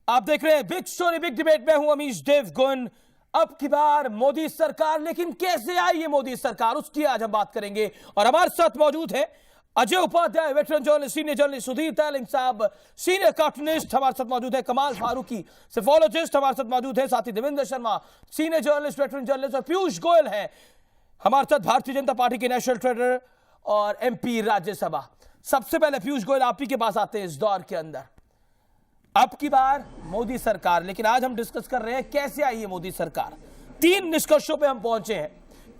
आप देख रहे हैं बिग स्टोरी बिग डिबेट। मैं हूं अमीश देवगन। अब की बार मोदी सरकार, लेकिन कैसे आई ये मोदी सरकार, उसकी आज हम बात करेंगे। और हमारे साथ मौजूद है Ajay Upadhyay, veteran journalist, senior journalist, Sudhir Tailang साहब, सीनियर कार्टूनिस्ट हमारे साथ मौजूद है, कमाल फारूकी, सेफोलॉजिस्ट हमारे साथ मौजूद है, साथ ही Devendra Sharma, senior journalist, veteran journalist, और पीयूष गोयल है हमारे साथ, भारतीय जनता पार्टी के नेशनल ट्रेडर और एमपी राज्यसभा। सबसे पहले पीयूष गोयल, आप ही के पास आते हैं इस दौर के अंदर। अब की बार मोदी सरकार, लेकिन आज हम डिस्कस कर रहे हैं कैसे आई है मोदी सरकार। 3 निष्कर्षों पे हम पहुंचे हैं।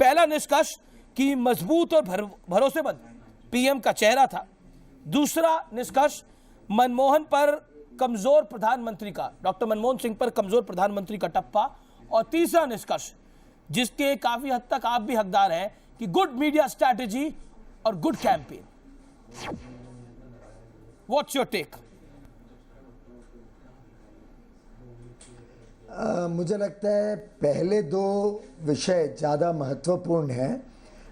पहला निष्कर्ष कि मजबूत और भरोसेमंद पीएम का चेहरा था। दूसरा निष्कर्ष मनमोहन पर कमजोर प्रधानमंत्री का, डॉक्टर मनमोहन सिंह पर कमजोर प्रधानमंत्री का टप्पा। और तीसरा निष्कर्ष, जिसके काफी हद तक आप भी हकदार हैं, कि गुड मीडिया स्ट्रैटेजी और good campaign. What's your take? मुझे लगता है पहले 2 विषय ज़्यादा महत्वपूर्ण हैं।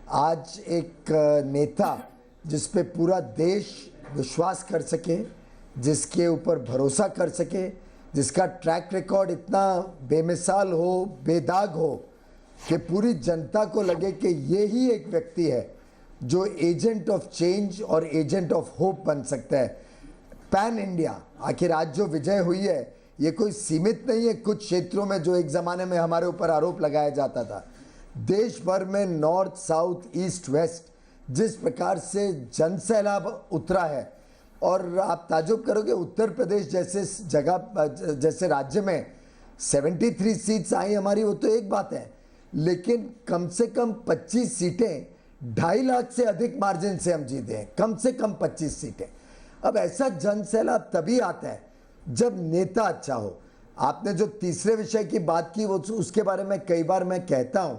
आज एक नेता जिस पे पूरा देश विश्वास कर सके, जिसके ऊपर भरोसा कर सके, जिसका ट्रैक रिकॉर्ड इतना बेमिसाल हो, बेदाग हो कि पूरी जनता को लगे कि ये ही एक व्यक्ति है जो एजेंट ऑफ चेंज और एजेंट ऑफ होप बन सकता है। पैन इंडिया, आखिर आज जो विजय हुई है ये कोई सीमित नहीं है कुछ क्षेत्रों में जो एक ज़माने में हमारे ऊपर आरोप लगाया जाता था। देश भर में नॉर्थ, साउथ, ईस्ट, वेस्ट जिस प्रकार से जनसैलाब उतरा है, और आप ताजुब करोगे उत्तर प्रदेश जैसे जगह, जैसे राज्य में 73 सीट्स आई हमारी, वो तो एक बात है, लेकिन कम से कम 25 सीटें 2.5 लाख से अधिक मार्जिन से हम जीते हैं, कम से कम 25 सीटें। अब ऐसा जनसैलाब तभी आता है जब नेता अच्छा हो। आपने जो तीसरे विषय की बात की, वो उसके बारे में कई बार मैं कहता हूं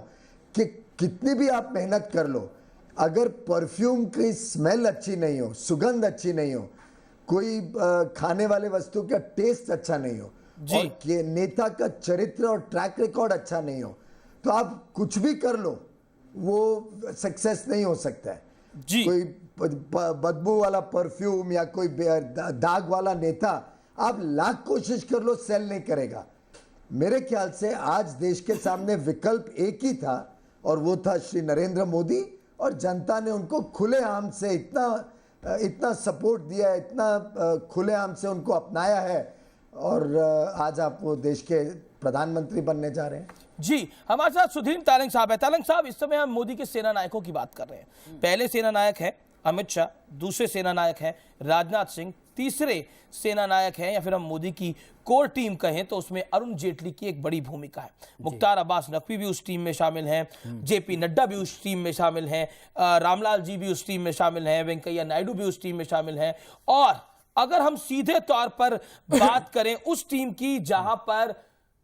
कि कितनी भी आप मेहनत कर लो, अगर परफ्यूम की स्मेल अच्छी नहीं हो, सुगंध अच्छी नहीं हो, कोई खाने वाले वस्तु का टेस्ट अच्छा नहीं हो, और नेता का चरित्र और ट्रैक रिकॉर्ड अच्छा नहीं हो, तो आप कुछ भी कर लो, वो सक्सेस नहीं हो सकता है जी। कोई बदबू वाला परफ्यूम या कोई दाग वाला नेता, आप लाख कोशिश कर लो, सेल नहीं करेगा। मेरे ख्याल से आज देश के सामने विकल्प एक ही था, और वो था श्री नरेंद्र मोदी, और जनता ने उनको खुलेआम से इतना सपोर्ट दिया है, इतना खुलेआम से उनको अपनाया है, और आज आप वो देश के प्रधानमंत्री बनने जा रहे हैं। जी, हमारे साथ सुधीर तैलिंग साहब है। तैलिंग साहब, इस समय हम मोदी के सेना नायकों की बात कर रहे हैं। पहले सेना नायक है अमित शाह, दूसरे सेना नायक है राजनाथ सिंह, तीसरे सेना नायक हैं, या फिर हम मोदी की कोर टीम कहें तो उसमें अरुण जेटली की एक बड़ी भूमिका है। मुख्तार अब्बास नकवी भी उस टीम में शामिल हैं, जेपी नड्डा भी उस टीम में शामिल हैं, रामलाल जी भी उस टीम में शामिल हैं, वेंकैया नायडू भी उस टीम में शामिल हैं। और अगर हम सीधे तौर पर बात करें उस टीम की जहां पर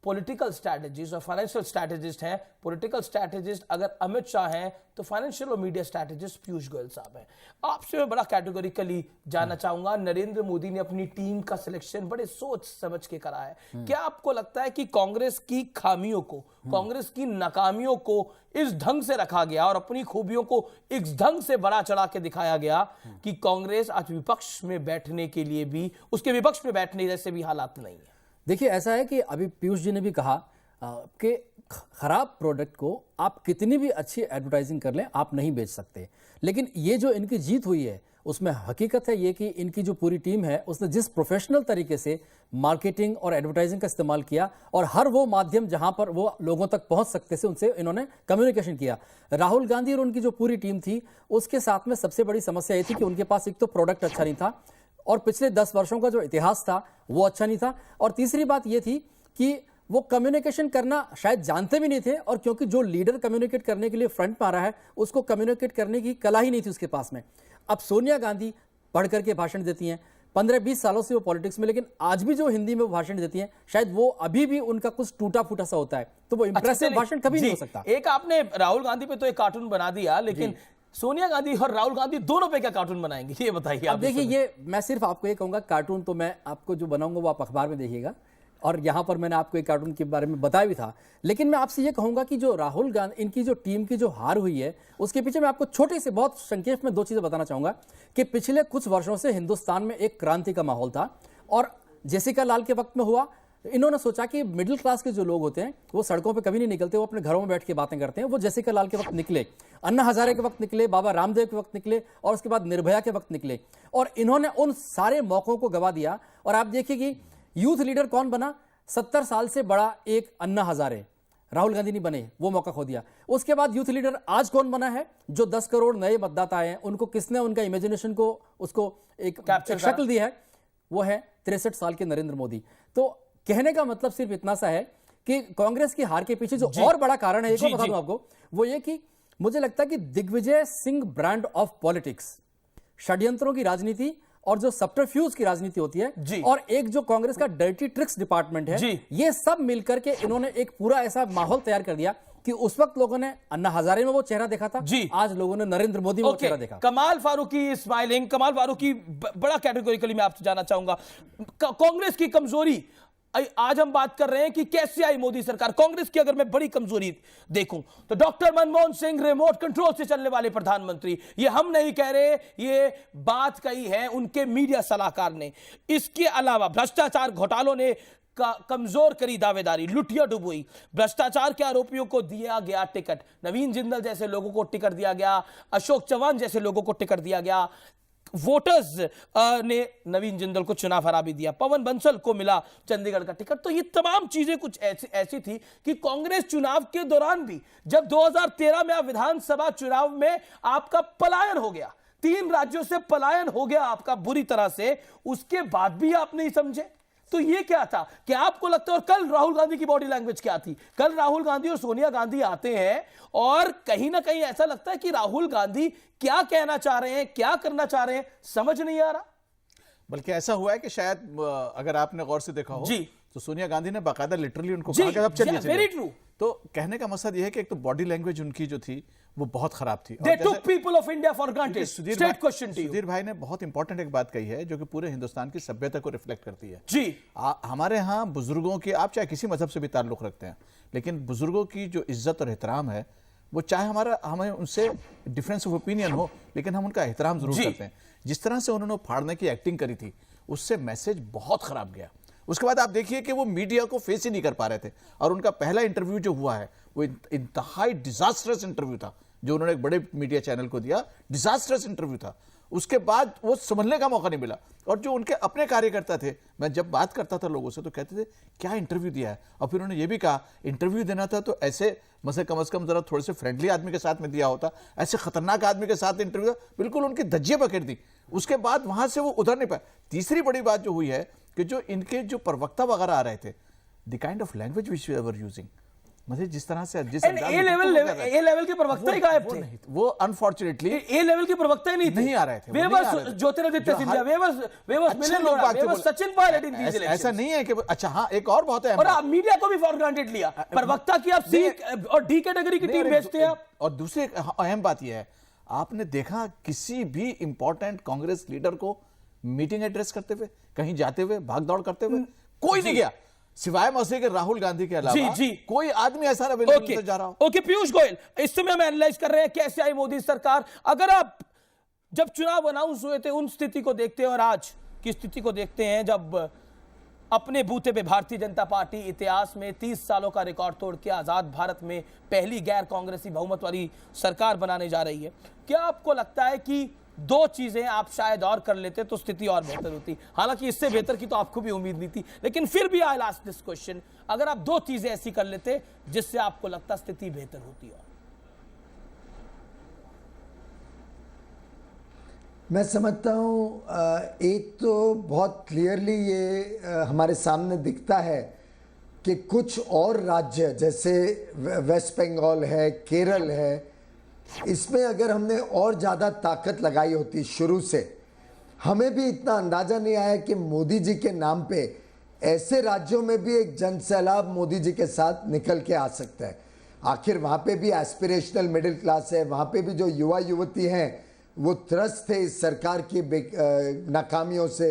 पॉलिटिकल स्ट्रैटेजिस्ट और फाइनेंशियल स्ट्रैटेजिस्ट हैं, पॉलिटिकल स्ट्रैटेजिस्ट अगर अमित शाह हैं तो फाइनेंशियल और मीडिया स्ट्रैटेजिस्ट पीयूष गोयल साहब हैं। आपसे मैं बड़ा कैटेगोरिकली जानना चाहूंगा, नरेंद्र मोदी ने अपनी टीम का सिलेक्शन बड़े सोच समझ के करा है। क्या आपको लगता है कि कांग्रेस की खामियों को, कांग्रेस की नाकामियों को इस ढंग से रखा गया और अपनी खूबियों को इस ढंग से बड़ा चढ़ा के दिखाया गया कि कांग्रेस आज विपक्ष में बैठने के लिए भी, उसके विपक्ष में बैठने जैसे भी हालात नहीं है? देखिए, ऐसा है कि अभी पीयूष जी ने भी कहा कि खराब प्रोडक्ट को आप कितनी भी अच्छी एडवर्टाइजिंग कर लें, आप नहीं बेच सकते। लेकिन ये जो इनकी जीत हुई है, उसमें हकीकत है ये कि इनकी जो पूरी टीम है उसने जिस प्रोफेशनल तरीके से मार्केटिंग और एडवर्टाइजिंग का इस्तेमाल किया, और हर वो माध्यम जहां पर वो लोगों तक पहुंच सकते थे उनसे इन्होंने कम्युनिकेशन किया। राहुल गांधी और उनकी जो पूरी टीम थी, उसके साथ में सबसे बड़ी समस्या ये थी कि उनके पास एक तो प्रोडक्ट अच्छा नहीं था, और पिछले 10 वर्षों का जो इतिहास था वो अच्छा नहीं था, और तीसरी बात ये थी कि वो कम्युनिकेशन करना शायद जानते भी नहीं थे, और क्योंकि जो लीडर कम्युनिकेट करने के लिए फ्रंट में आ रहा है उसको कम्युनिकेट करने की कला ही नहीं थी उसके पास में। अब सोनिया गांधी पढ़ करके भाषण देती हैं, 15-20 सालों से वो पॉलिटिक्स में, लेकिन आज भी जो हिंदी में वो भाषण देती हैं, शायद वो अभी भी उनका कुछ टूटा फूटा सा होता है, तो वो इंप्रेसिव भाषण कभी नहीं हो सकता। एक आपने राहुल गांधी पे तो एक कार्टून बना दिया, लेकिन सोनिया गांधी और राहुल गांधी दोनों पे क्या कार्टून बनाएंगे, ये बताइए। अब देखिए, ये मैं सिर्फ आपको ये कहूंगा, कार्टून तो मैं आपको जो बनाऊंगा वो आप अखबार में देखिएगा, और यहाँ पर मैंने आपको एक कार्टून के बारे में बताया भी था। लेकिन मैं आपसे ये कहूंगा कि जो राहुल गांधी, इनकी जो टीम की जो हार हुई है, उसके पीछे मैं आपको छोटे से बहुत संक्षेप में 2 चीजें बताना चाहूंगा कि पिछले कुछ वर्षों से हिंदुस्तान में एक क्रांति का माहौल था, और जेसिका लाल के वक्त में हुआ, इन्होंने सोचा कि मिडिल क्लास के जो लोग होते हैं वो सड़कों पे कभी नहीं निकलते, वो अपने घरों में बैठ के बातें करते हैं। वो जेसिका लाल के वक्त निकले, अन्ना हजारे के वक्त निकले, बाबा रामदेव के वक्त निकले और उसके बाद निर्भया के वक्त निकले, और इन्होंने उन सारे मौकों को गवा दिया। और आप देखिए कि यूथ लीडर कौन बना, 70 साल से बड़ा एक अन्ना हजारे, राहुल गांधी नहीं बने, वो मौका खो दिया। उसके बाद यूथ लीडर आज कौन बना है, जो 10 करोड़ नए मतदाता आए हैं उनको किसने उनका इमेजिनेशन को उसको एक शक्ल दी है, वो है 63 साल के नरेंद्र मोदी। तो कहने का मतलब सिर्फ इतना सा है कि कांग्रेस की हार के पीछे जो और बड़ा कारण है, एक और बता दूं आपको, वो ये कि मुझे लगता है कि Digvijaya Singh brand of politics, षड्यंत्रों की राजनीति और जो सब्टरफ्यूज की राजनीति होती है, और एक जो कांग्रेस का डर्टी ट्रिक्स डिपार्टमेंट है, ये सब मिलकर के इन्होंने एक पूरा ऐसा माहौल तैयार कर दिया कि उस वक्त लोगों ने अन्ना हजारे में वो चेहरा देखा था, आज लोगों ने नरेंद्र मोदी में वो चेहरा देखा। कमाल फारूकी स्माइलिंग, कमाल फारूकी, बड़ा कैटेगोरिकली मैं आपसे जानना चाहूंगा, कांग्रेस की कमजोरी, आज हम बात कर रहे हैं कि कैसे आई मोदी सरकार। कांग्रेस की अगर मैं बड़ी कमजोरी देखूं तो doctor Manmohan Singh remote control से चलने वाले प्रधानमंत्री, ये हम नहीं कह रहे, ये बात कही है उनके मीडिया सलाहकार ने। इसके अलावा भ्रष्टाचार घोटालों ने कमजोर करी दावेदारी, लुटिया डुबोई, भ्रष्टाचार के आरोपियों को दिया गया टिकट, नवीन जिंदल जैसे लोगों को टिकट दिया गया, अशोक चौहान जैसे लोगों को टिकट दिया गया, वोटर्स ने नवीन जिंदल को चुनाव हरा भी दिया, पवन बंसल को मिला चंडीगढ़ का टिकट। तो ये तमाम चीजें कुछ ऐसी थी कि कांग्रेस चुनाव के दौरान भी, जब 2013 में आप विधानसभा चुनाव में आपका पलायन हो गया, 3 राज्यों से पलायन हो गया आपका बुरी तरह से, उसके बाद भी आप नहीं समझे। तो ये क्या था कि आपको लगता है, और कल राहुल गांधी की बॉडी लैंग्वेज क्या थी, कल राहुल गांधी और सोनिया गांधी आते हैं और कहीं ना कहीं ऐसा लगता है कि राहुल गांधी क्या कहना चाह रहे हैं, क्या करना चाह रहे हैं, समझ नहीं आ रहा। बल्कि ऐसा हुआ है कि शायद अगर आपने गौर से देखा हो तो सोनिया गांधी ने बाकायदा लिटरली उनको कहा कि अब चलिए, वेरी ट्रू। तो कहने का मकसद यह है कि एक तो बॉडी लैंग्वेज उनकी जो थी वो बहुत खराब थी। They took people of India for granted. Straight question to you. Sudhir भाई ने बहुत इंपॉर्टेंट एक बात कही है जो कि पूरे हिंदुस्तान की सभ्यता को रिफ्लेक्ट करती है। जी, हमारे यहाँ बुजुर्गों की, आप चाहे किसी मजहब से भी ताल्लुक रखते हैं, लेकिन बुजुर्गों की जो इज्जत और एहतराम है, वो चाहे हमें उनसे डिफरेंस ऑफ ओपिनियन हो, लेकिन हम उनका एहतराम जरूर करते हैं। जिस तरह से उन्होंने फाड़ने की एक्टिंग करी थी, उससे मैसेज बहुत खराब गया। उसके बाद आप देखिए कि वो मीडिया को फेस ही नहीं कर पा रहे थे, और उनका पहला इंटरव्यू जो हुआ है वो इंतहाई डिजास्टरस इंटरव्यू था जो उन्होंने एक बड़े मीडिया चैनल को दिया, डिजास्टरस इंटरव्यू था। उसके बाद वो समझने का मौका नहीं मिला, और जो उनके अपने कार्यकर्ता थे, मैं जब बात करता था लोगों से तो कहते थे क्या इंटरव्यू दिया है, और फिर उन्होंने ये भी कहा इंटरव्यू देना था तो ऐसे मतलब कम से कम जरा थोड़े से फ्रेंडली आदमी के साथ में दिया होता, ऐसे खतरनाक आदमी के साथ इंटरव्यू, बिल्कुल उनकी धज्जियां पकड़ दी। उसके बाद वहां से वो उधर नहीं पाए। तीसरी बड़ी बात जो हुई है कि जो इनके जो प्रवक्ता वगैरह आ रहे थे, the kind of language which we were using, मतलब जिस तरह से ए लेवल के प्रवक्ता ही गायब थे, वो अनफॉर्चुनेटली ए लेवल के प्रवक्ता ही नहीं आ रहे थे। Jyotiraditya Scindia, Sachin Pilot in these elections. ऐसा नहीं है कि अच्छा, हाँ एक और बहुत है, और आप मीडिया को भी फॉर ग्रांटेड लिया, प्रवक्ता की आप सी और डी कैटेगरी की टीम भेजते हैं आप। और दूसरी अहम बात यह है, आपने देखा किसी भी इंपॉर्टेंट कांग्रेस लीडर को मीटिंग एड्रेस करते हुए, कहीं जाते हुए, भाग दौड़ करते हुए कोई नहीं गया, सिवाय मौसे के राहुल गांधी के अलावा कोई आदमी ऐसा नहीं जा रहा हो। ओके पीयूष गोयल, इस समय हम एनालाइज कर रहे हैं कैसे आई मोदी सरकार। अगर आप जब चुनाव अनाउंस हुए थे उन स्थिति को देखते हैं और आज की स्थिति को देखते हैं, जब अपने बूते पे भारतीय जनता पार्टी इतिहास में 30 सालों का रिकॉर्ड तोड़ के आजाद भारत में पहली गैर कांग्रेसी बहुमत वाली सरकार बनाने जा रही है, क्या आपको लगता है कि 2 चीजें आप शायद और कर लेते तो स्थिति और बेहतर होती? हालांकि इससे बेहतर की तो आपको भी उम्मीद नहीं थी, लेकिन फिर भी आई आस्क दिस क्वेश्चन, अगर आप 2 चीजें ऐसी कर लेते जिससे आपको लगता स्थिति बेहतर होती? और मैं समझता हूँ एक तो बहुत क्लियरली ये हमारे सामने दिखता है कि कुछ और राज्य जैसे वेस्ट बंगाल है, केरल है, इसमें अगर हमने और ज़्यादा ताकत लगाई होती शुरू से, हमें भी इतना अंदाज़ा नहीं आया कि मोदी जी के नाम पे ऐसे राज्यों में भी एक जन सैलाब मोदी जी के साथ निकल के आ सकता है। आखिर वहाँ पे भी एस्पिरेशनल मिडिल क्लास है, वहाँ पे भी जो युवा युवती हैं वो त्रस्त थे इस सरकार की नाकामियों से।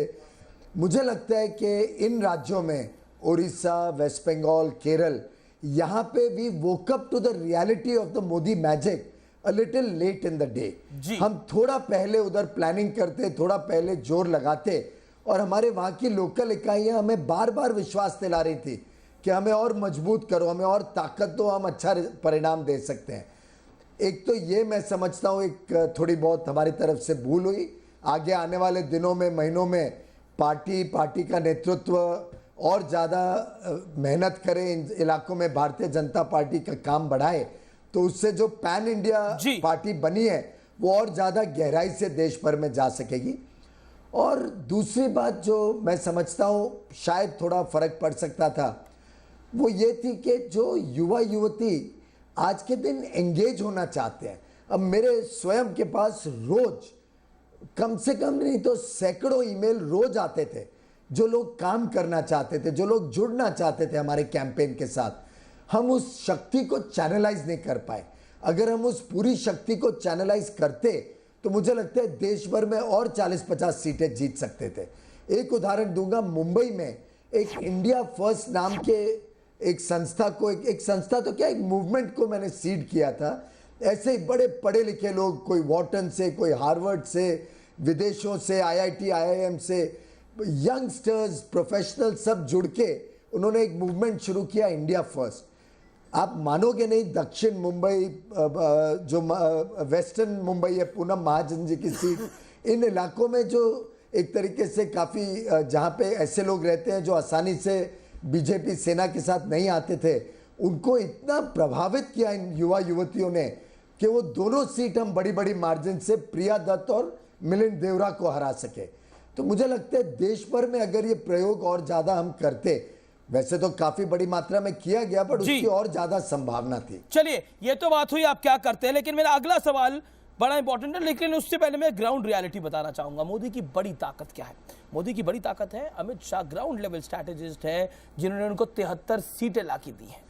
मुझे लगता है कि इन राज्यों में उड़ीसा, वेस्ट बंगाल, केरल, यहाँ पे भी woke up to the reality of the Modi magic a little late in the day. हम थोड़ा पहले उधर प्लानिंग करते, थोड़ा पहले जोर लगाते, और हमारे वहाँ की लोकल इकाइयाँ हमें बार बार विश्वास दिला रही थी कि हमें और मजबूत करो, हमें और ताकत दो, हम अच्छा परिणाम दे सकते हैं। एक तो ये मैं समझता हूँ एक थोड़ी बहुत हमारी तरफ से भूल हुई। आगे आने वाले दिनों में, महीनों में पार्टी का नेतृत्व और ज़्यादा मेहनत करे, इन इलाकों में भारतीय जनता पार्टी का काम बढ़ाए, तो उससे जो पैन इंडिया पार्टी बनी है वो और ज़्यादा गहराई से देश भर में जा सकेगी। और दूसरी बात जो मैं समझता हूँ शायद थोड़ा फर्क पड़ सकता था, वो ये थी कि जो युवा युवती आज के दिन एंगेज होना चाहते हैं। अब मेरे स्वयं के पास रोज कम से कम नहीं तो सैकड़ों ईमेल रोज आते थे, जो लोग काम करना चाहते थे, जो लोग जुड़ना चाहते थे हमारे कैंपेन के साथ। हम उस शक्ति को चैनलाइज नहीं कर पाए। अगर हम उस पूरी शक्ति को चैनलाइज करते तो मुझे लगता है देश भर में और 40-50 सीटें जीत सकते थे। एक उदाहरण दूंगा, मुंबई में एक इंडिया फर्स्ट नाम के एक संस्था को, एक संस्था तो क्या, एक मूवमेंट को मैंने सीड किया था। ऐसे ही बड़े पढ़े लिखे लोग, कोई वॉटन से, कोई हार्वर्ड से, विदेशों से, IIT IIM से, यंगस्टर्स, प्रोफेशनल सब जुड़ के उन्होंने एक मूवमेंट शुरू किया, इंडिया फर्स्ट। आप मानोगे नहीं, दक्षिण मुंबई, जो वेस्टर्न मुंबई है, पूनम महाजन जी की सीट, इन इलाकों में जो एक तरीके से काफ़ी जहाँ पे ऐसे लोग रहते हैं जो आसानी से बीजेपी सेना के साथ नहीं आते थे, उनको इतना प्रभावित किया इन युवा युवतियों ने कि वो दोनों सीट हम बड़ी बड़ी मार्जिन से प्रिया दत्त और मिलिंद देवरा को हरा सके। तो मुझे लगता है देश भर में अगर ये प्रयोग और ज़्यादा हम करते, वैसे तो काफी बड़ी मात्रा में किया गया, पर उसकी और ज्यादा संभावना थी। चलिए, ये तो बात हुई आप क्या करते हैं, लेकिन मेरा अगला सवाल बड़ा इंपॉर्टेंट है। लेकिन उससे पहले मैं ग्राउंड रियलिटी बताना चाहूंगा। मोदी की बड़ी ताकत क्या है? मोदी की बड़ी ताकत है, Amit Shah ground level strategist है, जिन्होंने उनको 73 सीटें लाके दी हैं।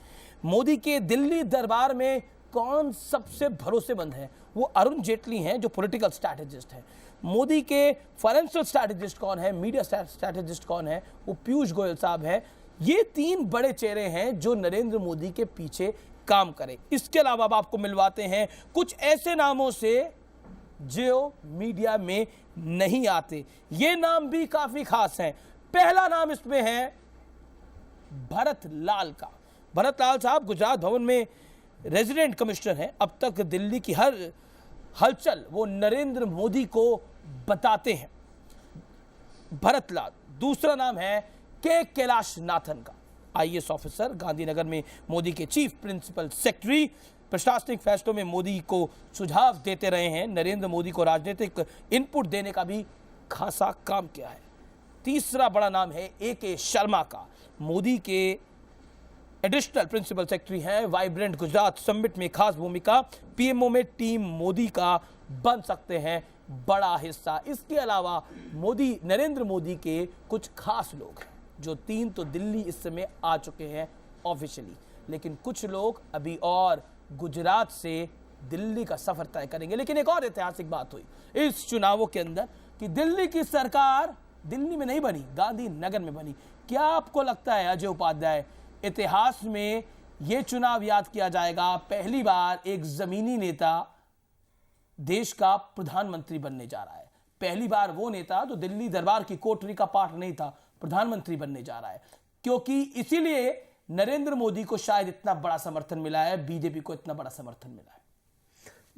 मोदी के दिल्ली दरबार में कौन सबसे भरोसेमंद है? वो अरुण जेटली हैं, जो पॉलिटिकल स्ट्रैटेजिस्ट हैं। मोदी के फाइनेंशियल स्ट्रैटेजिस्ट कौन है, मीडिया स्ट्रैटेजिस्ट कौन है? वो पीयूष गोयल साहब है। ये 3 बड़े चेहरे हैं जो नरेंद्र मोदी के पीछे काम करें। इसके अलावा अब आपको मिलवाते हैं कुछ ऐसे नामों से जो मीडिया में नहीं आते। ये नाम भी काफी खास हैं। पहला नाम इसमें है भरत लाल का। भरत लाल साहब गुजरात भवन में रेजिडेंट कमिश्नर हैं। अब तक दिल्ली की हर हलचल वो नरेंद्र मोदी को बताते हैं। भरत लाल। दूसरा नाम है के कैलाश नाथन का, IAS ऑफिसर, गांधीनगर में मोदी के चीफ प्रिंसिपल सेक्रेटरी, प्रशासनिक फैसलों में मोदी को सुझाव देते रहे हैं, नरेंद्र मोदी को राजनीतिक इनपुट देने का भी खासा काम किया है। तीसरा बड़ा नाम है AK शर्मा का, मोदी के एडिशनल प्रिंसिपल सेक्रेटरी हैं, वाइब्रेंट गुजरात समिट में खास भूमिका, PMO में टीम मोदी का बन सकते हैं बड़ा हिस्सा। इसके अलावा नरेंद्र मोदी के कुछ खास लोग हैं, जो 3 तो दिल्ली इस समय आ चुके हैं ऑफिशियली, लेकिन कुछ लोग अभी और गुजरात से दिल्ली का सफर तय करेंगे। लेकिन एक और ऐतिहासिक बात हुई इस चुनावों के अंदर कि दिल्ली की सरकार दिल्ली में नहीं बनी, गांधीनगर में बनी। क्या आपको लगता है अजय उपाध्याय, इतिहास में यह चुनाव याद किया जाएगा, पहली बार एक जमीनी नेता देश का प्रधानमंत्री बनने जा रहा है? पहली बार वो नेता जो दिल्ली दरबार की कोठरी का पार्ट नहीं था, प्रधानमंत्री बनने जा रहा है। क्योंकि इसीलिए नरेंद्र मोदी को शायद इतना बड़ा समर्थन मिला है, बीजेपी को इतना बड़ा समर्थन मिला है।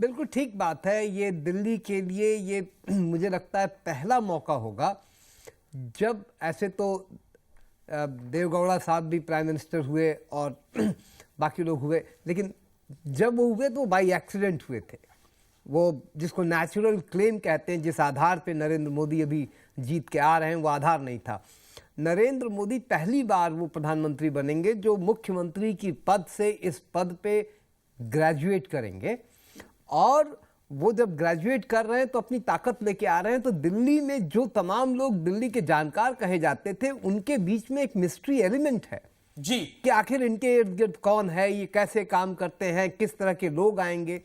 बिल्कुल ठीक बात है। ये दिल्ली के लिए ये मुझे लगता है पहला मौका होगा जब, ऐसे तो देवगौड़ा साहब भी प्राइम मिनिस्टर हुए और बाकी लोग हुए, लेकिन जब वो हुए तो बाई एक्सीडेंट हुए थे। वो जिसको नेचुरल क्लेम कहते हैं, जिस आधार पे नरेंद्र मोदी अभी जीत के आ रहे हैं, वो आधार नहीं था। नरेंद्र मोदी पहली बार वो प्रधानमंत्री बनेंगे जो मुख्यमंत्री की पद से इस पद पे ग्रेजुएट करेंगे, और वो जब ग्रेजुएट कर रहे हैं तो अपनी ताकत लेके आ रहे हैं। तो दिल्ली में जो तमाम लोग दिल्ली के जानकार कहे जाते थे, उनके बीच में एक मिस्ट्री एलिमेंट है जी, कि आखिर इनके इर्द गिर्द कौन है, ये कैसे काम करते हैं, किस तरह के लोग आएंगे।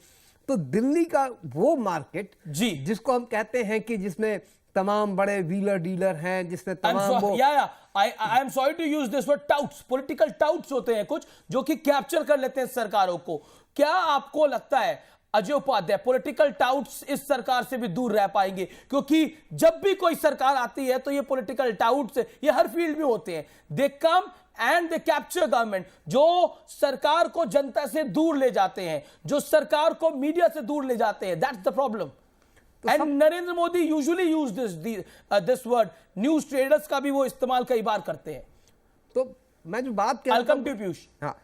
तो दिल्ली का वो मार्केट जी, जिसको हम कहते हैं कि जिसमें तमाम बड़े व्हीलर डीलर हैं, जिसमें तमाम वो I am sorry to use this word, touts, political touts होते हैं कुछ जो कि कैप्चर कर लेते हैं सरकारों को। क्या आपको लगता है अजय उपाध्याय पॉलिटिकल टाउट्स इस सरकार से भी दूर रह पाएंगे, क्योंकि जब भी कोई सरकार आती है तो ये पॉलिटिकल टाउट्स ये हर फील्ड में होते हैं, they come and they capture government, जो सरकार को जनता से दूर ले जाते हैं, जो सरकार को मीडिया से दूर ले जाते हैं, that's the problem. And Narendra Modi usually use this word, news traders का भी वो इस्तेमाल कई बार करते हैं। तो मैं जो बात कह रहा वेलकम हूं टू पीयूष। हाँ,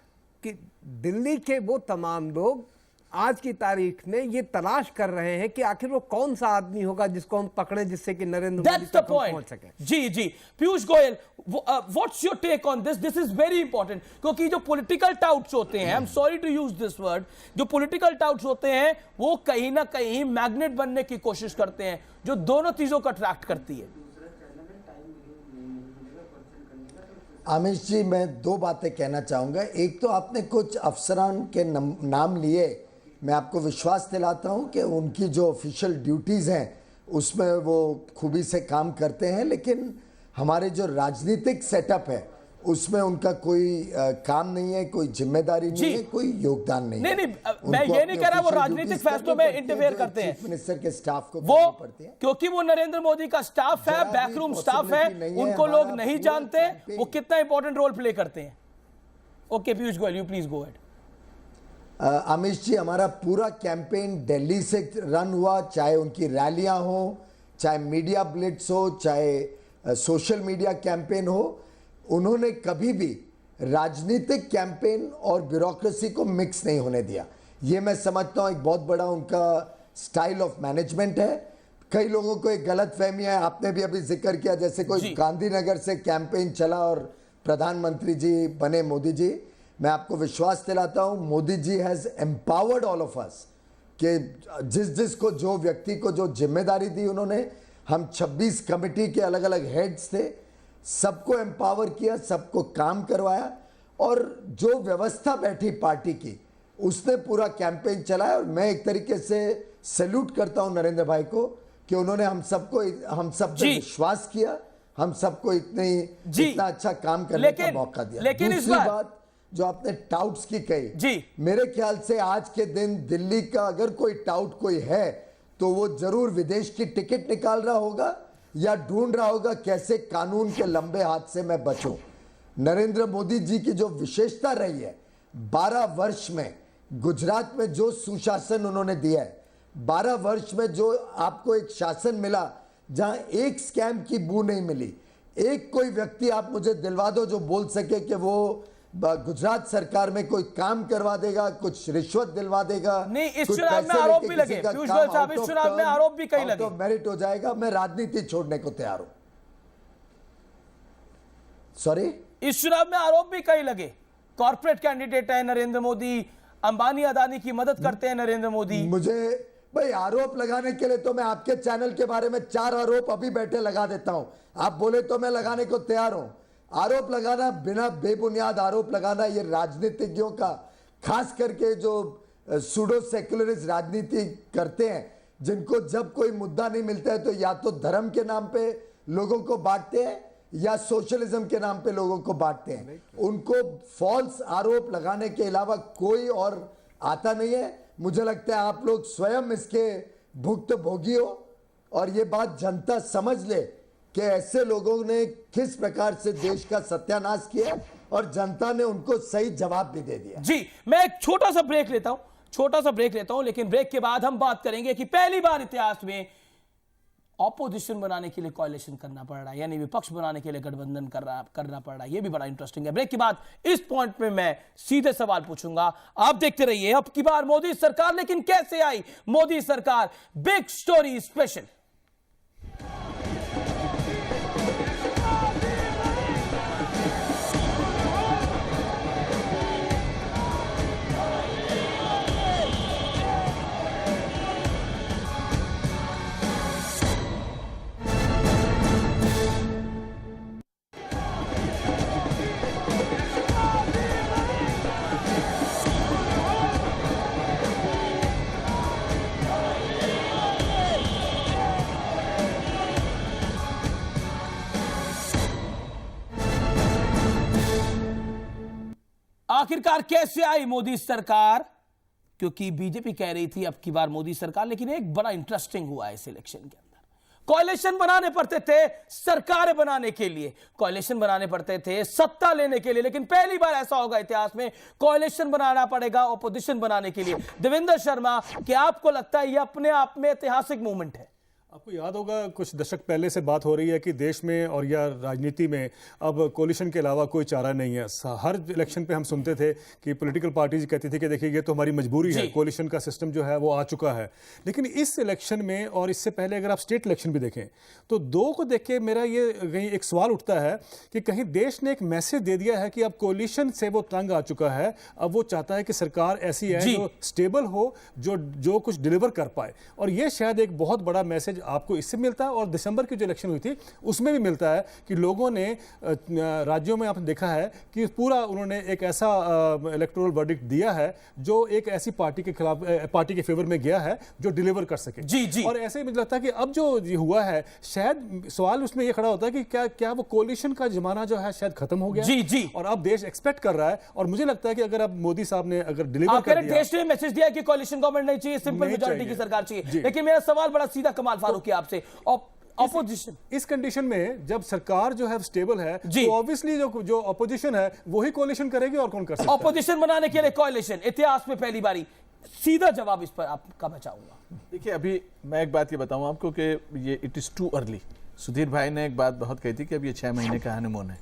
कि दिल्ली के वो तमाम लोग आज की तारीख में ये तलाश कर रहे हैं कि आखिर वो कौन सा आदमी होगा जिसको हम पकड़े, जिससे कि नरेंद्र मोदी That's the तक हम point. पहुंच सके। जी जी Piyush Goyal, what's your take on this? This is very important, क्योंकि जो पॉलिटिकल टाउट्स होते हैं, I am sorry to use this word, जो पॉलिटिकल टाउट्स होते हैं वो कहीं ना कहीं मैग्नेट बनने की कोशिश करते हैं, जो दोनों चीजों को अट्रैक्ट करती है। आमिश जी, मैं दो बातें कहना चाहूँगा। एक तो आपने कुछ अफसरान के नाम लिए, मैं आपको विश्वास दिलाता हूँ कि उनकी जो ऑफिशियल ड्यूटीज़ हैं उसमें वो खूबी से काम करते हैं, लेकिन हमारे जो राजनीतिक सेटअप है उसमें उनका कोई काम नहीं है, कोई जिम्मेदारी नहीं है, कोई योगदान नहीं है। नहीं, मैं ये नहीं कह रहा वो राजनीतिक फैसलों में इंटरफेयर करते हैं, चीफ मिनिस्टर के स्टाफ को वो करनी पड़ती है। क्योंकि वो नरेंद्र मोदी का स्टाफ है, बैकरूम स्टाफ है, उनको लोग नहीं जानते वो कितना इंपॉर्टेंट रोल प्ले करते हैं। Okay Piyush Goyal, you please go ahead. Amish ji, हमारा पूरा कैंपेन दिल्ली से रन हुआ, चाहे उनकी रैलियां हो, चाहे मीडिया ब्लिट्स हो, चाहे सोशल मीडिया कैंपेन हो, उन्होंने कभी भी राजनीतिक कैंपेन और ब्यूरोक्रेसी को मिक्स नहीं होने दिया। ये मैं समझता हूँ एक बहुत बड़ा उनका स्टाइल ऑफ मैनेजमेंट है। कई लोगों को एक गलत फहमी है, आपने भी अभी जिक्र किया, जैसे कोई गांधीनगर से कैंपेन चला और प्रधानमंत्री जी बने मोदी जी। मैं आपको विश्वास दिलाता हूँ, Modi ji has empowered all of us कि जिस को जो व्यक्ति को जो जिम्मेदारी दी उन्होंने, हम 26 कमेटी के अलग अलग हेड्स थे, सबको एम्पावर किया, सबको काम करवाया, और जो व्यवस्था बैठी पार्टी की उसने पूरा कैंपेन चलाया। और मैं एक तरीके से सैल्यूट करता हूं नरेंद्र भाई को कि उन्होंने हम सब पे विश्वास किया, हम सबको इतना अच्छा काम करने का मौका दिया। लेकिन दूसरी बात जो आपने टाउट्स की कही, मेरे ख्याल से आज के दिन दिल्ली का अगर कोई टाउट कोई है तो वो जरूर विदेश की टिकट निकाल रहा होगा या ढूंढ रहा होगा कैसे कानून के लंबे हाथ से मैं बचूं। नरेंद्र मोदी जी की जो विशेषता रही है, 12 वर्ष में गुजरात में जो सुशासन उन्होंने दिया है, 12 वर्ष में जो आपको एक शासन मिला जहां एक स्कैम की बू नहीं मिली, एक कोई व्यक्ति आप मुझे दिलवा दो जो बोल सके कि वो गुजरात सरकार में कोई काम करवा देगा, कुछ रिश्वत दिलवा देगा। नहीं, इस चुनाव में आरोप भी लगे पीयूष गोयल साहब, इस चुनाव में आरोप भी कई लगे। मेरिट हो जाएगा, मैं राजनीति छोड़ने को तैयार हूं। सॉरी, इस चुनाव में आरोप भी कई लगे। कॉर्पोरेट कैंडिडेट है नरेंद्र मोदी, अंबानी अदानी की मदद करते हैं नरेंद्र मोदी। मुझे भाई आरोप लगाने के लिए तो मैं आपके चैनल के बारे में 4 आरोप अभी बैठे लगा देता हूं, आप बोले तो मैं लगाने को तैयार हूं। आरोप लगाना, बिना बेबुनियाद आरोप लगाना, ये राजनीतिज्ञों का, खास करके जो सूडो सेक्युलरिस्ट राजनीति करते हैं, जिनको जब कोई मुद्दा नहीं मिलता है तो या तो धर्म के नाम पे लोगों को बांटते हैं या सोशलिज्म के नाम पे लोगों को बांटते हैं। उनको फॉल्स आरोप लगाने के अलावा कोई और आता नहीं है। मुझे लगता है आप लोग स्वयं इसके भुक्तभोगी हो, और ये बात जनता समझ ले कि ऐसे लोगों ने किस प्रकार से देश का सत्यानाश किया, और जनता ने उनको सही जवाब भी दे दिया। जी, मैं एक छोटा सा ब्रेक लेता हूं, लेकिन ब्रेक के बाद हम बात करेंगे कि पहली बार इतिहास में ऑपोजिशन बनाने के लिए कोalition करना पड़ रहा है, यानी विपक्ष बनाने के लिए गठबंधन करना पड़ रहा है। यह भी बड़ा इंटरेस्टिंग है। ब्रेक के बाद इस पॉइंट पे मैं सीधे सवाल पूछूंगा, आप देखते रहिए। अब की बार मोदी सरकार, लेकिन कैसे आई मोदी सरकार? Big story special. आखिरकार कैसे आई मोदी सरकार? क्योंकि बीजेपी कह रही थी अब की बार मोदी सरकार, लेकिन एक बड़ा इंटरेस्टिंग हुआ इस इलेक्शन के अंदर। कोalition बनाने पड़ते थे सरकारें बनाने के लिए, कोalition बनाने पड़ते थे सत्ता लेने के लिए, लेकिन पहली बार ऐसा होगा इतिहास में कोalition बनाना पड़ेगा ऑपोजिशन बनाने के लिए। देवेंद्र शर्मा, क्या आपको लगता है यह अपने आप में ऐतिहासिक मूवमेंट है? आपको याद होगा कुछ दशक पहले से बात हो रही है कि देश में और या राजनीति में अब कोलिशन के अलावा कोई चारा नहीं है। हर इलेक्शन पे हम सुनते थे कि पॉलिटिकल पार्टीज कहती थी कि देखिए ये तो हमारी मजबूरी है, कोलिशन का सिस्टम जो है वो आ चुका है। लेकिन इस इलेक्शन में और इससे पहले अगर आप स्टेट इलेक्शन भी देखें तो दो को देख के मेरा ये कहीं एक सवाल उठता है कि कहीं देश ने एक मैसेज दे दिया है कि अब कोलिशन से वो तंग आ चुका है, अब वो चाहता है कि सरकार ऐसी है जो स्टेबल हो, जो कुछ डिलीवर कर पाए। और ये शायद एक बहुत बड़ा मैसेज आपको इससे मिलता है, और दिसंबर की जो इलेक्शन हुई थी उसमें भी मिलता है कि लोगों ने राज्यों में आपने देखा है कि पूरा उन्होंने एक ऐसा इलेक्टोरल वर्डिक्ट दिया है जो एक ऐसी पार्टी के खिलाफ, पार्टी के फेवर में गया है जो डिलीवर कर सके। जी। और ऐसे ही मुझे लगता है कि अब जो ये हुआ है, शायद सवाल उसमें ये खड़ा होता है कि क्या वो कोलिशन का जमाना जो है शायद खत्म हो गया। जी। और अब देश एक्सपेक्ट कर रहा है, और मुझे लगता है कि अगर अब मोदी साहब ने अगर डिलीवर कर दिया, देश ने मैसेज दिया कि कोलिशन गवर्नमेंट नहीं चाहिए, सिंपल मेजॉरिटी की सरकार चाहिए। लेकिन मेरा सवाल बड़ा सीधा कमाल फारूकी आपसे, ऑपोजिशन इस कंडीशन में जब सरकार जो है स्टेबल है तो ऑब्वियसली जो ऑपोजिशन है वही कोलिशन करेगी, और कौन कर सकता है? ऑपोजिशन बनाने के लिए कोलिशन इतिहास में पहली बारी। सीधा जवाब इस पर आपका मैं चाहूंगा। देखिए, अभी मैं एक बात ये बताऊं आपको कि ये it is too early. Sudhir भाई ने एक बात बहुत कही थी कि अब ये 6 महीने का हनीमून है,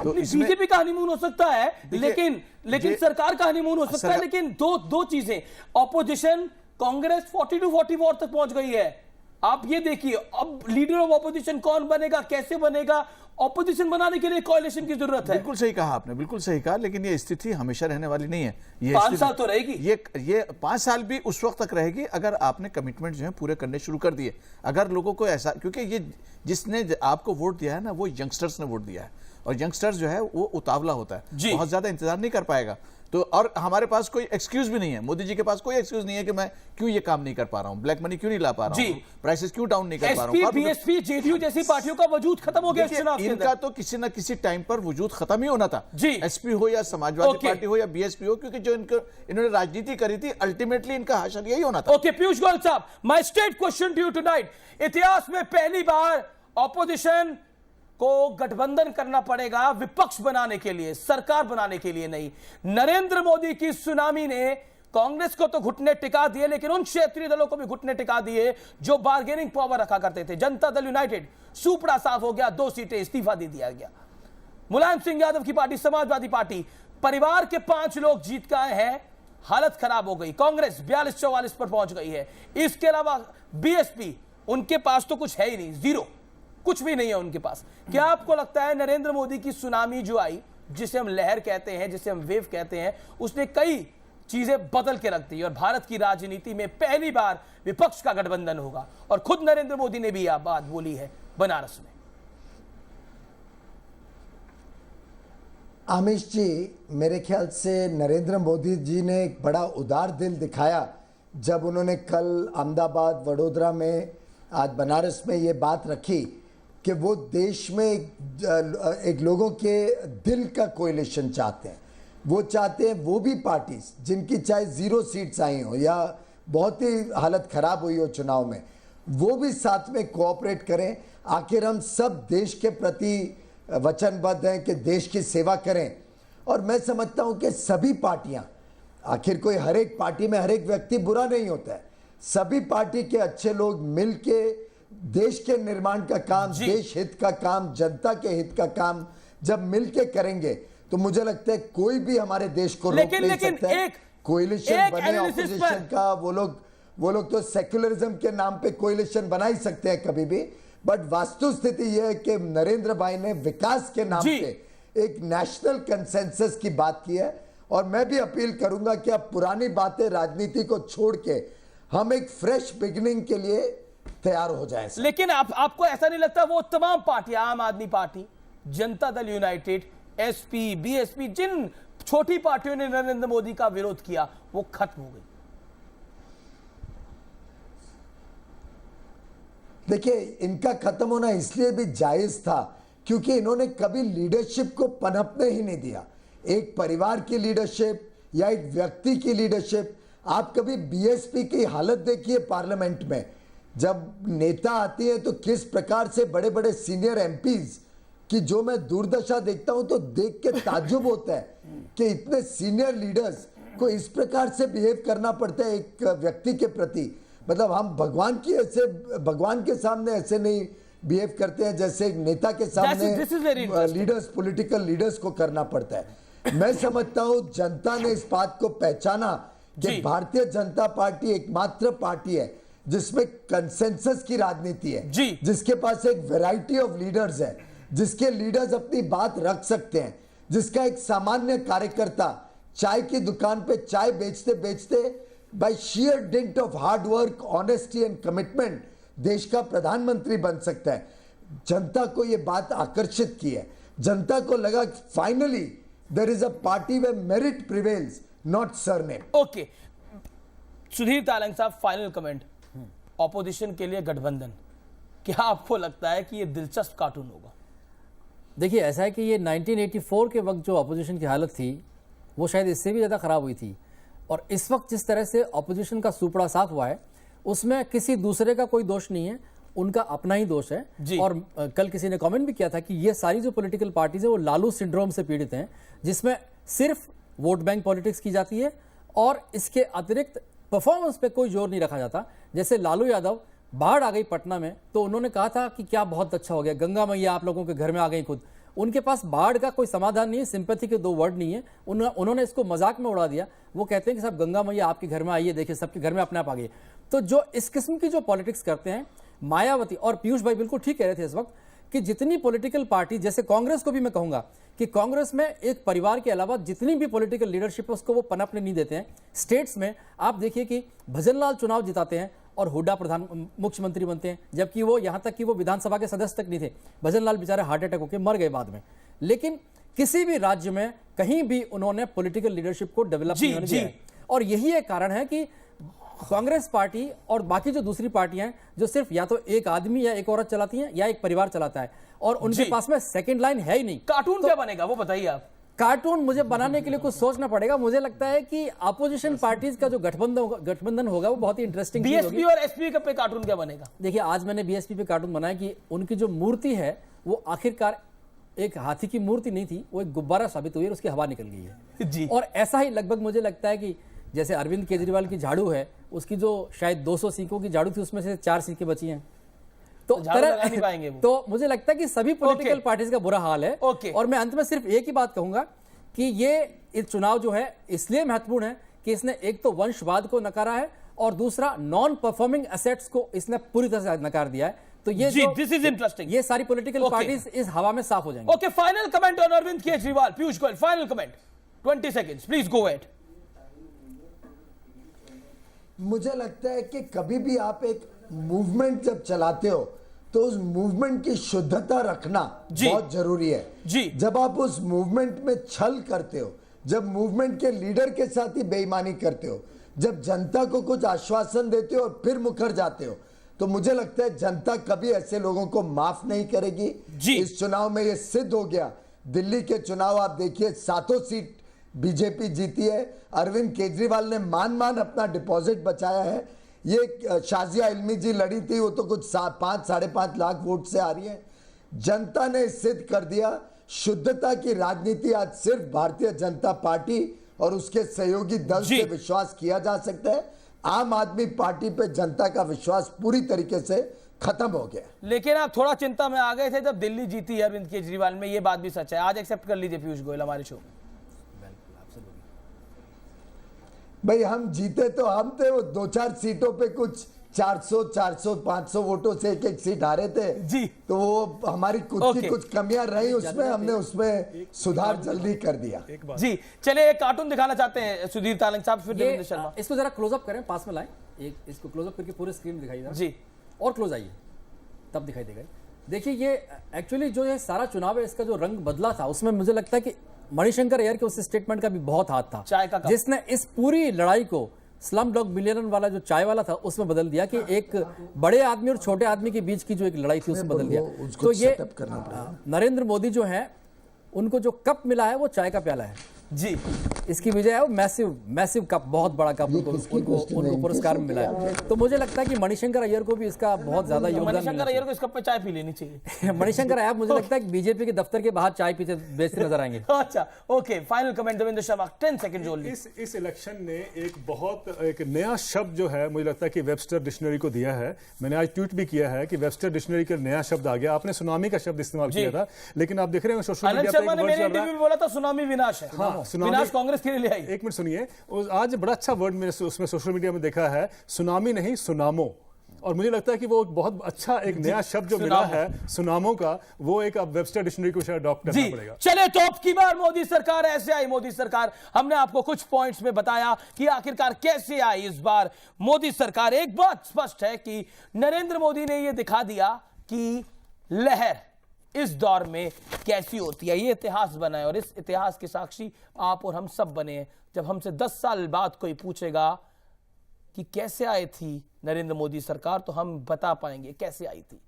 तो बीजेपी का हनीमून हो सकता है, लेकिन सरकार का हनीमून हो सकता है। लेकिन दो चीजें, ऑपोजिशन कांग्रेस 42-44 तक पहुंच गई है। आप ये देखिए, अब लीडर ऑफ ऑपोजिशन कौन बनेगा, कैसे बनेगा, ऑपोजिशन बनाने के लिए कोalition की जरूरत है। बिल्कुल सही कहा आपने, बिल्कुल सही कहा। लेकिन ये स्थिति हमेशा रहने वाली नहीं है। ये 5 साल तो रहेगी। ये 5 साल भी उस वक्त तक रहेगी अगर आपने कमिटमेंट जो है पूरे करने शुरू कर दिए। अगर लोगों को ऐसा, क्योंकि ये जिसने आपको वोट दिया है ना, वो यंगस्टर्स ने वोट दिया है, और यंगस्टर्स जो है वो उतावला होता है, बहुत ज्यादा इंतजार नहीं कर पाएगा। तो और हमारे पास कोई एक्सक्यूज भी नहीं है, मोदी जी के पास कोई एक्सक्यूज नहीं है कि मैं क्यों ये काम नहीं कर पा रहा हूं, ब्लैक मनी क्यों नहीं ला पा रहा हूं, प्राइसेस क्यों डाउन नहीं कर पा रहा हूं। बीएसपी, जेडीयू जैसी पार्टियों का वजूद खत्म हो गया इस चुनाव के अंदर। इनका तो किसी ना किसी टाइम पर वजूद खत्म ही होना था, एसपी हो या समाजवादी पार्टी हो या बीएसपी हो, क्योंकि जो इन्होंने राजनीति करी थी अल्टीमेटली इनका हासिल यही होना था। ओके, पीयूष गोयल साहब, my straight question to you tonight. इतिहास में पहली बार ऑपोजिशन को गठबंधन करना पड़ेगा विपक्ष बनाने के लिए, सरकार बनाने के लिए नहीं। नरेंद्र मोदी की सुनामी ने कांग्रेस को तो घुटने टिका दिए, लेकिन उन क्षेत्रीय दलों को भी घुटने टिका दिए जो बार्गेनिंग पावर रखा करते थे। जनता दल यूनाइटेड सुपड़ा साफ हो गया, 2 सीटें, इस्तीफा दे दिया गया। मुलायम सिंह यादव की पार्टी समाजवादी पार्टी, परिवार के 5 लोग जीत के आए हैं, हालत खराब हो गई। कांग्रेस 42-44 पर पहुंच गई है। इसके अलावा बीएसपी, उनके पास तो कुछ है ही नहीं, जीरो, कुछ भी नहीं है उनके पास। क्या आपको लगता है नरेंद्र मोदी की सुनामी जो आई, जिसे हम लहर कहते हैं, जिसे हम वेव कहते हैं, उसने कई चीजें बदल के रख दी, और भारत की राजनीति में पहली बार विपक्ष का गठबंधन होगा? और खुद नरेंद्र मोदी ने भी यह बात बोली है बनारस में। आमिश जी, मेरे ख्याल से नरेंद्र मोदी जी ने एक बड़ा उदार दिल दिखाया जब उन्होंने कल अहमदाबाद, वडोदरा में, आज बनारस में ये बात रखी कि वो देश में एक लोगों के दिल का कोलिशन चाहते हैं। वो चाहते हैं वो भी पार्टीज जिनकी चाहे 0 सीट्स आई हो या बहुत ही हालत खराब हुई हो चुनाव में, वो भी साथ में कोऑपरेट करें। आखिर हम सब देश के प्रति वचनबद्ध हैं कि देश की सेवा करें। और मैं समझता हूं कि सभी पार्टियां, आखिर कोई हर एक पार्टी में हर एक व्यक्ति बुरा नहीं होता है, सभी पार्टी के अच्छे लोग मिलके देश के निर्माण का काम, देश हित का काम, जनता के हित का काम जब मिलके करेंगे तो मुझे लगता है कोई भी हमारे देश को रोक नहीं सकता है। कोलिशन बने ऑपोजिशन का, वो लोग तो सेक्युलरिज्म के नाम पे कोलिशन बना ही सकते हैं कभी भी, बट वास्तु स्थिति यह है कि नरेंद्र भाई ने विकास के नाम पे एक नेशनल कंसेंसस की बात की है। और मैं भी अपील करूंगा कि अब पुरानी बातें, राजनीति को छोड़ के हम एक फ्रेश बिगिनिंग के लिए तैयार हो जाएं। लेकिन आपको ऐसा नहीं लगता वो तमाम पार्टियां, आम आदमी party, Janata Dal United, SP, BSP, जिन छोटी पार्टियों ने नरेंद्र मोदी का विरोध किया, वो खत्म हो गई? देखिए, इनका खत्म होना इसलिए भी जायज था क्योंकि इन्होंने कभी लीडरशिप को पनपने ही नहीं दिया। एक परिवार की लीडरशिप या एक व्यक्ति की लीडरशिप, आप कभी बीएसपी की हालत देखिए पार्लियामेंट में, जब नेता आती है तो किस प्रकार से बड़े बड़े सीनियर एमपीज कि जो मैं दुर्दशा देखता हूं तो देख के ताज्जुब होता है कि इतने सीनियर लीडर्स को इस प्रकार से बिहेव करना पड़ता है एक व्यक्ति के प्रति। मतलब हम भगवान के सामने ऐसे नहीं बिहेव करते हैं जैसे एक नेता के सामने लीडर्स, पॉलिटिकल लीडर्स को करना पड़ता है। मैं समझता हूं जनता ने इस बात को पहचाना कि भारतीय जनता पार्टी एकमात्र पार्टी है जिसमें कंसेंसस की राजनीति है, जिसके पास एक वैरायटी ऑफ लीडर्स है, जिसके लीडर्स अपनी बात रख सकते हैं, जिसका एक सामान्य कार्यकर्ता चाय की दुकान पे चाय बेचते बेचते by sheer dint of hard work, honesty and commitment देश का प्रधानमंत्री बन सकता है। जनता को यह बात आकर्षित की है, जनता को लगा finally there is a party where merit prevails, not surname. Okay, Sudhir Tailang साहब, फाइनल कमेंट। ऑपोजिशन के लिए गठबंधन, क्या आपको लगता है कि यह दिलचस्प कार्टून होगा? देखिए, ऐसा है कि ये 1984 के वक्त जो ऑपोजिशन की हालत थी वो शायद इससे भी ज़्यादा ख़राब हुई थी, और इस वक्त जिस तरह से ऑपोजिशन का सुपड़ा साफ हुआ है उसमें किसी दूसरे का कोई दोष नहीं है, उनका अपना ही दोष है। और कल किसी ने कमेंट भी किया था कि ये सारी जो पॉलिटिकल पार्टीज है वो लालू सिंड्रोम से पीड़ित हैं, जिसमें सिर्फ वोट बैंक पॉलिटिक्स की जाती है और इसके अतिरिक्त परफॉर्मेंस पे कोई जोर नहीं रखा जाता। जैसे लालू यादव, बाढ़ आ गई पटना में तो उन्होंने कहा था कि क्या बहुत अच्छा हो गया, गंगा मैया आप लोगों के घर में आ गई खुद। उनके पास बाढ़ का कोई समाधान नहीं है, सिंपैथी के दो वर्ड नहीं है, उन्होंने इसको मजाक में उड़ा दिया। वो कहते हैं कि सब गंगा मैया आपके घर में आइए, देखिए सबके घर में अपने आप आ गई। तो जो इस किस्म की जो पॉलिटिक्स करते हैं, मायावती और पीयूष भाई बिल्कुल ठीक कह रहे थे इस वक्त कि जितनी पॉलिटिकल पार्टी, जैसे कांग्रेस को भी मैं कहूंगा कि कांग्रेस में एक परिवार के अलावा जितनी भी पॉलिटिकल लीडरशिप है उसको वो पनपने नहीं देते हैं। स्टेट्स में आप देखिए कि भजनलाल चुनाव जिताते हैं और हुड्डा मुख्यमंत्री बनते हैं, जबकि वो यहां तक कि वो विधानसभा के सदस्य तक नहीं थे। भजनलाल बेचारे हार्ट अटैक होकर मर गए बाद में, लेकिन किसी भी राज्य में कहीं भी उन्होंने पॉलिटिकल लीडरशिप को डेवलप नहीं होने दिया। और यही एक कारण है कि कांग्रेस पार्टी और बाकी जो दूसरी पार्टियां जो सिर्फ या तो एक आदमी या एक औरत चलाती हैं या एक परिवार चलाता है, और उनके पास में सेकंड लाइन है ही नहीं। कार्टून क्या बनेगा वो बताइए आप। कार्टून मुझे बनाने के लिए कुछ सोचना पड़ेगा। मुझे लगता है कि अपोजिशन पार्टीज का जो गठबंधन होगा वो बहुत ही इंटरेस्टिंग बीएसपी और एसपी पे कार्टून क्या बनेगा? देखिए, आज मैंने बीएसपी पे कार्टून बनाया कि उनकी जो मूर्ति है वो आखिरकार एक हाथी की मूर्ति नहीं थी, वो एक गुब्बारा साबित हुई है, उसकी हवा निकल गई है जी। और ऐसा ही लगभग मुझे लगता है कि जैसे अरविंद केजरीवाल की झाड़ू है, उसकी जो शायद 200 सीखों की झाड़ू थी उसमें से 4 सीखें बची हैं, तो नहीं पाएंगे वो। तो मुझे लगता है कि सभी पॉलिटिकल पार्टीज का बुरा हाल है। और मैं अंत में सिर्फ एक ही बात कहूंगा कि ये चुनाव जो है इसलिए महत्वपूर्ण है कि इसने एक तो वंशवाद को नकारा है और दूसरा नॉन परफॉर्मिंग एसेट्स को इसने पूरी तरह से नकार दिया है। तो ये दिस इज इंटरेस्टिंग, ये सारी पॉलिटिकल पार्टीज इस हवा में साफ हो जाएंगी। Okay, final comment on Arvind Kejriwal. Piyush Goyal, final comment, 20 seconds please go ahead. मुझे लगता है कि कभी भी आप एक मूवमेंट जब चलाते हो तो उस मूवमेंट की शुद्धता रखना बहुत जरूरी है जी। जब आप उस मूवमेंट में छल करते हो, जब मूवमेंट के लीडर के साथ ही बेईमानी करते हो, जब जनता को कुछ आश्वासन देते हो और फिर मुकर जाते हो, तो मुझे लगता है जनता कभी ऐसे लोगों को माफ नहीं करेगी जी। इस चुनाव में यह सिद्ध हो गया। दिल्ली के चुनाव आप देखिए, 7 सीट बीजेपी जीती है। अरविंद केजरीवाल ने मान अपना डिपॉजिट बचाया है। ये शाजिया इल्मी जी लड़ी थी, वो तो कुछ 5-5.5 लाख वोट से आ रही है। जनता ने सिद्ध कर दिया, शुद्धता की राजनीति आज सिर्फ भारतीय जनता पार्टी और उसके सहयोगी दल से विश्वास किया जा सकता है। आम आदमी पार्टी पे जनता का विश्वास पूरी तरीके से खत्म हो गया। लेकिन आप थोड़ा चिंता में आ गए थे जब दिल्ली जीती अरविंद केजरीवाल में, ये बात भी सच है। आज एक्सेप्ट कर लीजिए पीयूष गोयल हमारे शो में। भाई हम जीते तो हम थे, वो 2-4 सीटों पे कुछ 400-500 वोटों से एक सीट हारे थे जी। तो वो हमारी खुद की कुछ कमियां रही, उसमें हमने उसमें सुधार जल्दी कर दिया जी। चलिए एक कार्टून दिखाना चाहते हैं सुधीर तालंग साहब, फिर देवेंद्र शर्मा। इसको जरा क्लोजअप करें, पास में लाएं, एक इसको क्लोजअप करके पूरे स्क्रीन दिखाइए जी, और क्लोज आइए तब दिखाई देगा। देखिए, ये एक्चुअली जो ये सारा चुनाव है इसका जो रंग बदला था उसमें मुझे लगता है कि मणिशंकर अय्यर के उस स्टेटमेंट का भी बहुत हाथ था, चाय का कप, जिसने इस पूरी लड़ाई को स्लम डॉग मिलियनर वाला जो चाय वाला था उसमें बदल दिया कि एक बड़े आदमी और छोटे आदमी के बीच की जो एक लड़ाई थी उसमें बदल दिया। तो ये नरेंद्र मोदी जो है उनको जो कप मिला है वो चाय का प्याला है। जी इसकी विजय है मैसिव मैसिव कप, बहुत बड़ा कप ये उनको किसकी उनको question है? उनको पुरस्कार में मिला है। तो मुझे लगता है कि मणिशंकर अय्यर को भी इसका बहुत ज्यादा योगदान मणिशंकर मिलना अय्यर को इस कप पे चाय पी लेनी चाहिए। चाहिए। मणिशंकर अय्यर मुझे लगता है कि बीजेपी के दफ्तर के बाहर चाय पीते बेचते नजर आएंगे। अच्छा okay, final comment Devendra Sharma, 10 second only. इस इलेक्शन ने एक नया शब्द जो है मुझे लगता है कि वेबस्टर डिक्शनरी को दिया है। मैंने आज ट्वीट भी किया है कि वेबस्टर डिक्शनरी का नया शब्द आ गया। आपने सुनामी का शब्द इस्तेमाल किया था, लेकिन आप देख रहे हो सोशल आनंद मीडिया पे शर्मा एक ने वर्ड मेरे चल रहा इंटरव्यू है। में बोला था सुनामी विनाश है। हाँ, सुनामी- विनाश कांग्रेस के लिए ले आई। एक मिनट सुनिए, आज बड़ा अच्छा वर्ड मैंने उसमें सोशल मीडिया में देखा है, सुनामी नहीं सुनामो। और मुझे लगता है कि वो एक बहुत अच्छा एक नया शब्द जो मिला है सुनामो का, वो एक अब वेबस्टर डिक्शनरी को शायद अडॉप्ट करना जी पड़ेगा। चले तो अब की बार मोदी सरकार ऐसे आई। मोदी सरकार, हमने आपको कुछ पॉइंट्स में बताया कि आखिरकार कैसे आई इस बार मोदी सरकार। एक बात स्पष्ट है कि नरेंद्र मोदी ने यह दिखा दिया कि लहर इस दौर में कैसी होती है। ये इतिहास बना है और इस इतिहास के साक्षी आप और हम सब बने हैं। जब हमसे 10 साल बाद कोई पूछेगा कि कैसे आई थी नरेंद्र मोदी सरकार, तो हम बता पाएंगे कैसे आई थी।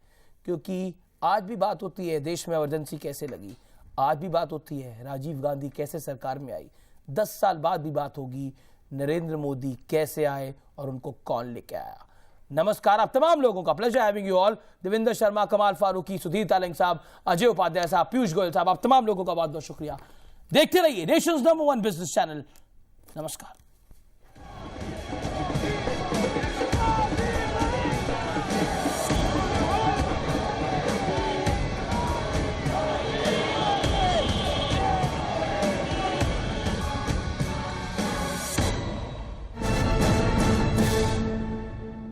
क्योंकि आज भी बात होती है देश में इमरजेंसी कैसे लगी, आज भी बात होती है राजीव गांधी कैसे सरकार में आई, 10 साल बाद भी बात होगी नरेंद्र मोदी कैसे आए और उनको कौन लेके आया। नमस्कार आप तमाम लोगों का, pleasure having you all. Devendra Sharma, Kamal Farooqui, Sudhir Tailang साहब, अजय उपाध्याय साहब, पीयूष गोयल साहब, आप तमाम लोगों का बहुत बहुत शुक्रिया। देखते रहिए नेशंस नंबर 1 बिजनेस चैनल। नमस्कार।